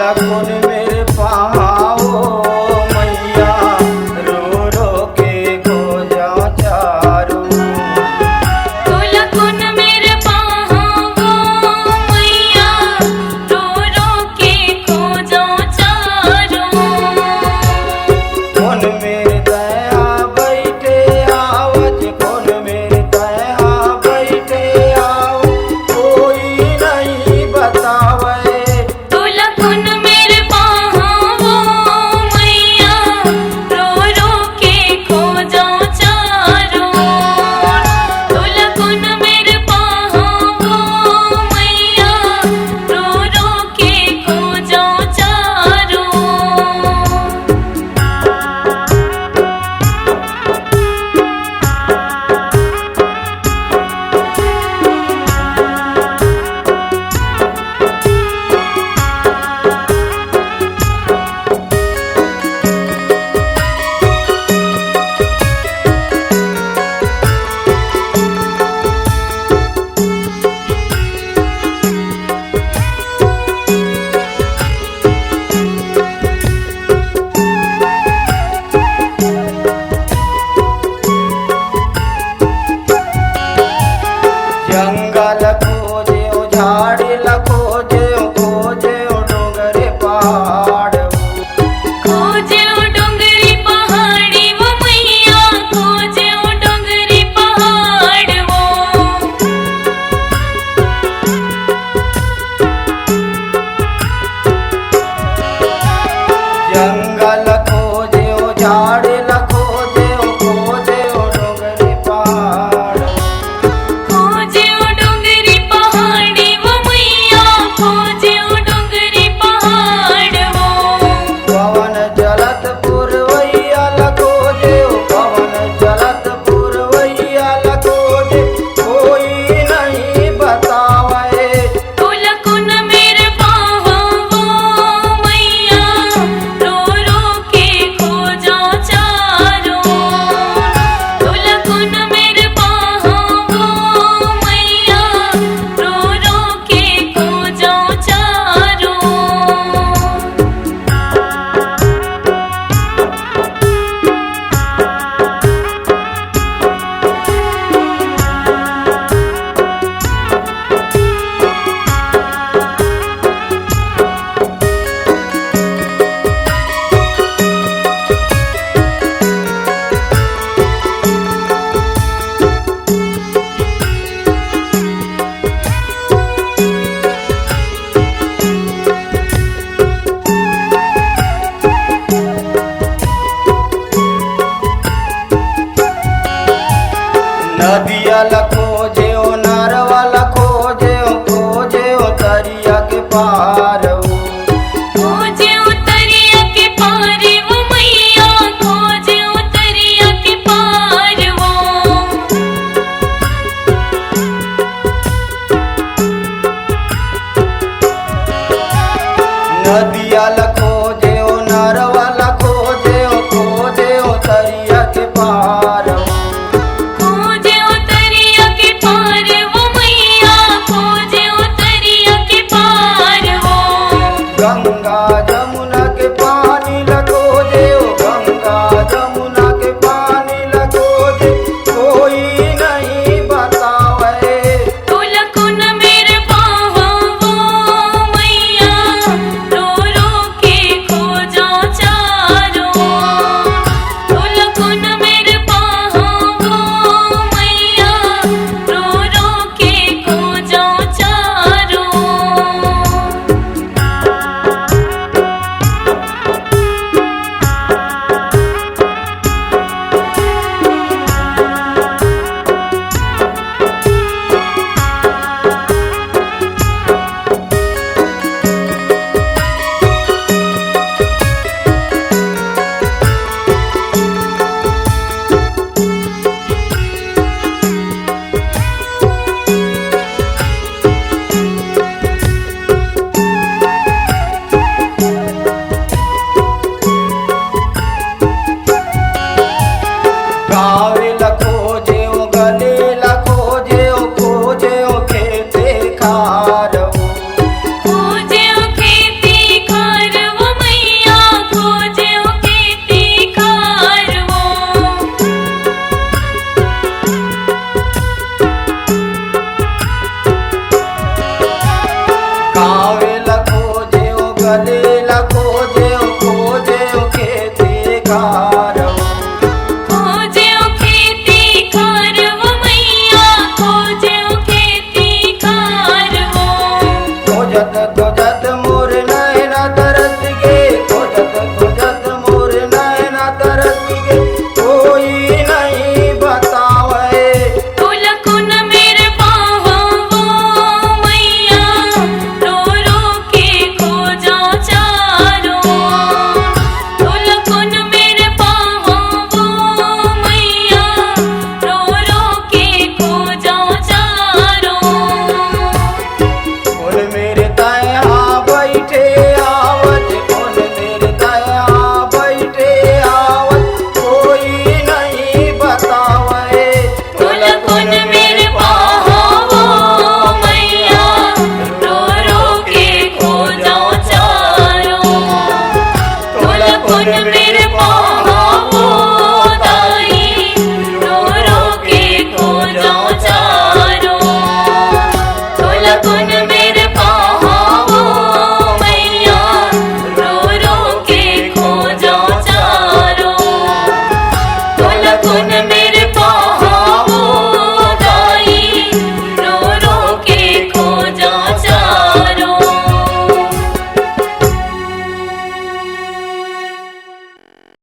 लखन मेरे पाओ मैया रो रो के खो जाओ चारू। तो लखन मेरे पाओ मैया रो रो के खो जाओ चारू। कौन मेरे दया बैठे आवत कौन मेरे दया बैठे आव कोई नहीं बतावे। तो लखन मेरे पाओ मैया रो रो के खो जाओ चारू। तो लखन मेरे पाओ मैया रो रो के खो जाओ चारू। जंगल खोजे झाड़ खोजे खोजे डोंगरे पहाड़। खोजे डोंगरी पहाड़ी वो मैया खोजे डोंगरी पहाड़ वो। जंगल खोजे झाड़ खोजे खोजे डोंगरे पहाड़। खोजे डोंगरी पहाड़ी वो मैया खोजे डोंगरी पहाड़ वो। पवन जलत पुरवैया खोजे पवन जलत पुरवैया खोजे कोई नहीं बतावे। तो लखन मेरे पाओ मैया रो रो के खो जाओ चारू। तो लखन मेरे पाओ मैया रो रो के खो जाओ चारू। नदिया खोजे नारवा खोजे खोजे तरिया के पार। खोजे उतरिया के पार वो मैया खोजे उतरिया के पार वो। नदिया खोजे नारवा खोजे खोजे तरिया के पार। खोजे उतरिया के पार वो मैया खोजे उतरिया के पार वो। गंगा जमुना के पानी खोजे गंगा जमुना के पानी खोजे कोई नहीं बतावे। तो लखन मेरे पाओ मैया रो रो के खो जाओ चारू। तो लखन मेरे पाओ मैया रो रो के खो जाओ चारू। गले